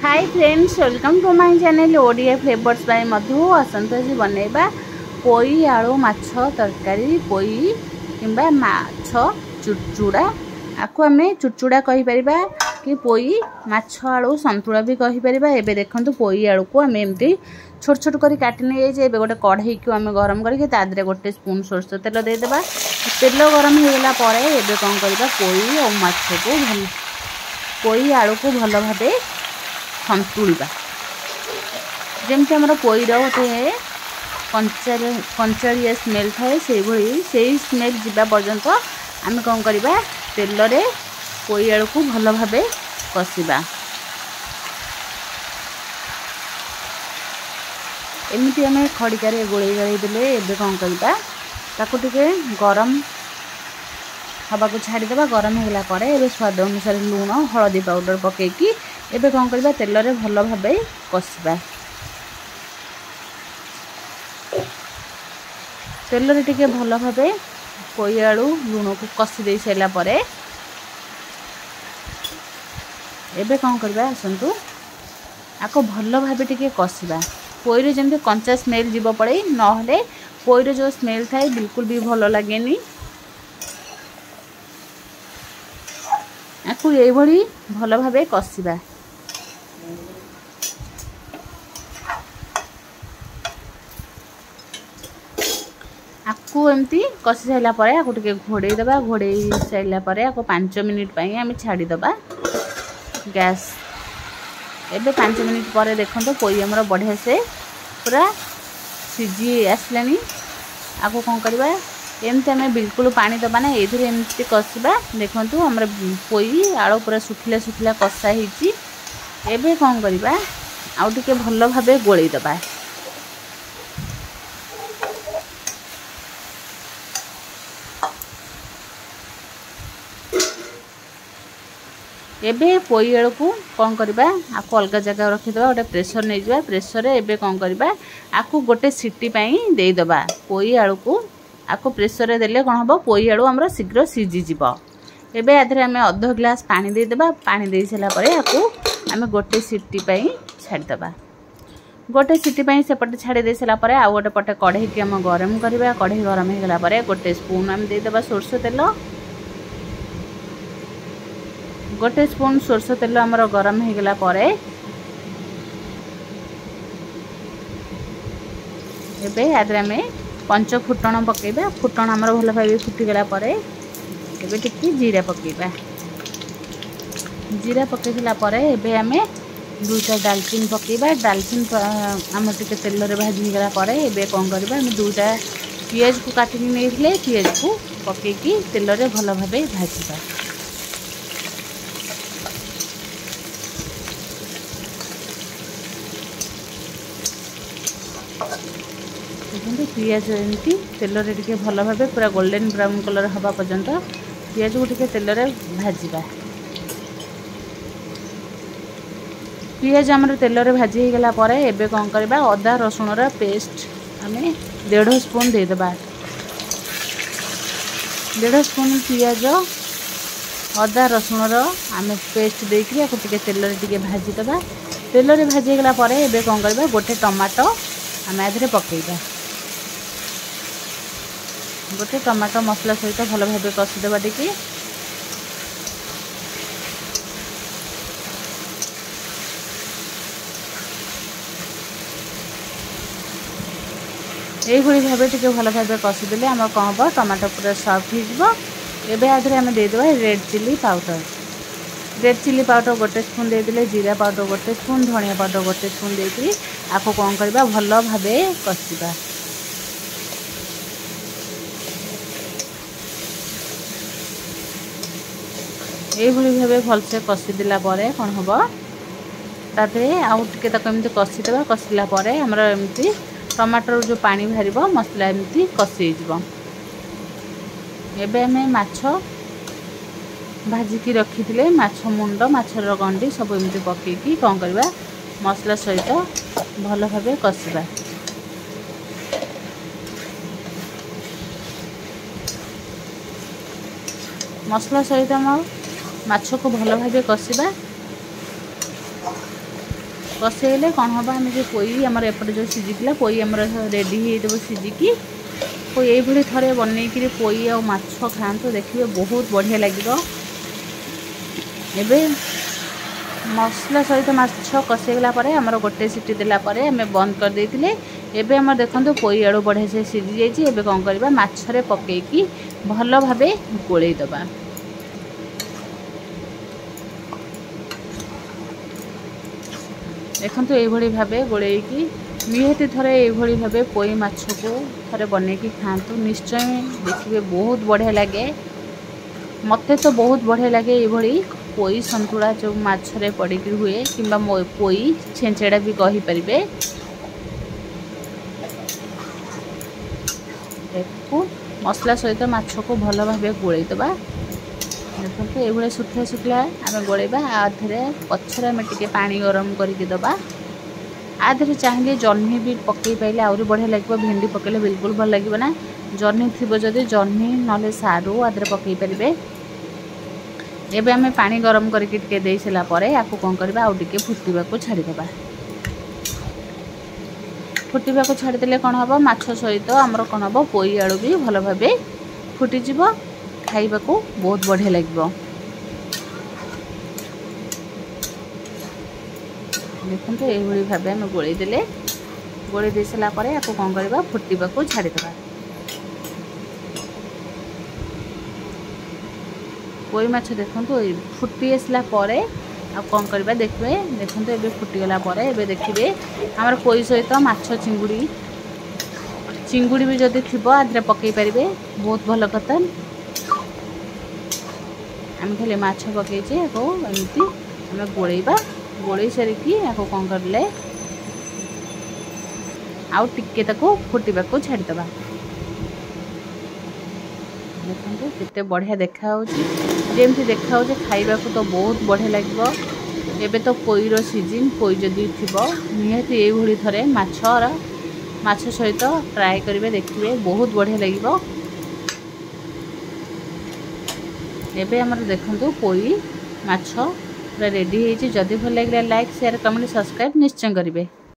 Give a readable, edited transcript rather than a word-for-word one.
Hi friends, welcome to my channel Odia flavours by Madhu. आसंतु आज बनैबा पोई आलू माछ तरकारी, पोई किंबा माछ चुड़चुड़ा। आपको आमे चुड़चुड़ा कहि परिबा कि पोई माछ आलू संतुला भी कहि परिबा। एबे देखंतु पोई आलू को आमे एमती छोट छोट करी काटि नै जे। एबे गोटे कढ़ई को आमे गरम करके ता दरे गोटे स्पून सोरस तेल दे देबा। तेल गरम हो गेला परे एबे कोन करबा, पोई और माछ को पोई आलू को भल भाबे संतुलवा। जमती आम पोईर गोटे कंचाड़िया स्मेल थाए से स्मेल जावा पर्यंत आम कौन करवा, तेल रे पोई आलू को भल भाबे कषिबा। एमती आम खड़िकार गोले गाई देले। एबे कौन करवा, ताकू टिके गरम हवा को छाड़ीदेवा। गरम होगा पर एबे स्वाद अनुसार लुण हलदी पाउडर पकेकी एबे कौन करवा, तेल रे भल भाबे कषिबा। तेल रे टिके भल भाबे पोई आलू लुण को कषि दे साइला परे एबे कौन करवा, आसंतु आको भल भाबे टिके कषिबा। पोई रे जेमते कंचा स्मेल जीव पड़े, नहले पोई रे जो स्मेल थाए बिल्कुल भी भल लागेनी। आपको ये भल भाबे कषिबा। आपको एमती कषि साइला परे आपको टिके घोड़े देबा। घोड़े साइला परे आपको 5 मिनिट पई आमे छाड़ी देबा गैस। एबे 5 मिनिट परे देखंतो पोई हमर बढ़िया से पूरा सिजी आसलानी। आपको कोन करबा, एमती आमे बिल्कुल पानी दबा ना, एथिरे एमती कषिबा। देखंतु हमर पोई आलू पूरा सुखिला सुखिला कषा हिची। एबे कोन करबा, आउ टिके भल भाबे गोळी दबा। एबे पोई आलू को कौन करबा, आपको अलग जगह रखिदबा। गोटे प्रेसर नहीं जावा। प्रेसर रे एबे कौन करबा, आपको गोटे सीटी पई दे दबा। पोई आलू को आपको प्रेसर रे देले कोन हबो, पोई आलू हमरो शीघ्र सिजी जिवो। एबे आधरे हमें अध ग्लास पानी दे दबा। पानी दे सला परे आपको हमें गोटे सीटी पई छाड़ी दबा। गोटे सीटी पई सेपटे छाड़ी दे सला परे आ गोटे पटे कढ़ई के हम गरम करबा। कढ़ई गरम हो गला परे गोटे स्पून हम दे दबा सोरस तेल। गोटे स्पून सोरस तेल हमर गरम हो गला परे एबे आदरे में पंच फुटण पकेबा। फुटण हमर भल भाबे फुटी गला परे एबे टिके जीरा पकेबा। जीरा पकेला परे एबे हमें दुटा दालचीनी पकेबा। दालचीनी हम टिके तेल रे भाजी गला परे एबे कोन करबा, हम दुटा पियाज को काटि नेइले पियाज को पकेकी तेल रे भल भाबे भाजीबा। देखते पियाज एमती तेल रे टिके भल भाबे पूरा गोल्डन ब्राउन कलर हवा पर्यंत पियाज को टिके तेल रे भाजीबा। पियाज हमर तेल रे भाजी हो गला परे एबे कोन करबा, अदा रसुण रा पेस्ट हमें 1.5 स्पून दे देबा। 1.5 स्पून पियाज अदा रसुण रा हमें पेस्ट देकरी आपको टिके तेल रे टिके भाजी देबा। तेल रे भाजी गला परे एबे कोन करबा, गोटे टमाटो हमें आधरे पकेबा। गोटे टमाटो मसला सहित भल भाबे कषि देबा टिके। यही भावे टिके भल भाबे कषि देले हमर कौन हम टमाटो पूरा सॉफ्ट हो जिवो। एबे आधरे हमें दे देबा red chilli powder. Red chilli powder गोटे स्पून दे देले, जीरा पाउडर गोटे स्पून, धनिया पाउडर गोटे स्पून देकरी आपको कौन करबा, भल भाबे कषिबा। यही भावे भलसे कषि देला परे कौन हम ताते आउ टिके ताको एमती कषि देबा। कषिला परे हमर एमती टमाटर जो पानी बाहर मसला एमती कषि जीवो। एबे हमें माछ भाजिकी रखी माछ मुंड माछर गंडी सब एमती पकेकी कौन करबा, मसला सहित भल भाबे कषिबा। मसला सहित हम माछ को भल भाबे कषिबा। कषेले कौन हम आम जो पोई आमर एपटे जो सीझी पोई आमर रेडी हो सीझिकी पोई ये थे बनईकि पोई आ माछ खातु देखिए बहुत बढ़िया लगे। एबे मसला सहित माछ कषेगला आमर गोटे सीटी देलापर आम बंद कर देते। एबे आम देखो पोई आड़ू बढ़िया से सीझी जाइए। एबे कौन करवा माछरे पकईकी भल भाव गोलैदबा। देखो ये भाव गोलैकी निहाती थरे ये भाव पोई माछ को थरे बनईकी खातु निश्चय देखिए बहुत बढ़िया लगे। मते तो बहुत बढ़िया लगे ये पोई संतुला जो माछरे पड़िक हुए किंबा पोई छेंचेड़ा भी कही परिबे। मसला सहित माछ को भल भाव गोलैदबा। देखो ये सुखिया सुखिया आम गोलैबा आधे पछरे आम टे पानी गरम करके दबा। आधे चाहिए जह्नी भी पकई पाइले आहरी बढ़िया लगे। भेंडी पकड़े बिल्कुल भल लगे ना। जह्नी थी जदि जह्नी ना सारू आधे पकई पारे। एबे आम पानी गरम करके दे सारापर आपको कौन करवा आउ टे फुटवा को छाड़ीदे। फुटवा को छाड़ीदे कौन हम माछ सहित आमर कौन हम पोई आलू भी भल भाव फुटिज खाइबा को बहुत बढ़िया लगे। देखो ये भाव आम गोलैदे। गोलै दे सारापर आपको कौन करवा फुटवा को छाड़ीदे। पोई माछ देखो फुटी आसला परे आ कौन करवा देखिए। देखो ये फुटीगला देखिए आमर पोई सहित माछ चिंगुड़ी भी जदि थी आधे पकई पारे बहुत भल कथा। आम खाली माछ पकईचे एमती आम गोलैबा। गोलै सारिकी आपको कौन करले आउ टिके ताको फुटवा को छाड़ीदे। देखो कितने बढ़िया देखा जमी देखा खाइबा तो बहुत बढ़िया लगे। एबे तो पोईर सीजन पोई जदि थी निहाती ये थे माछ सहित ट्राए करेंगे देखिए बहुत बढ़िया लगे। एबे आमर देखो पोई माछ पूरा रेडी होती। जदि भल लगे लाइक शेयर कमेंट सब्सक्राइब निश्चय करेंगे।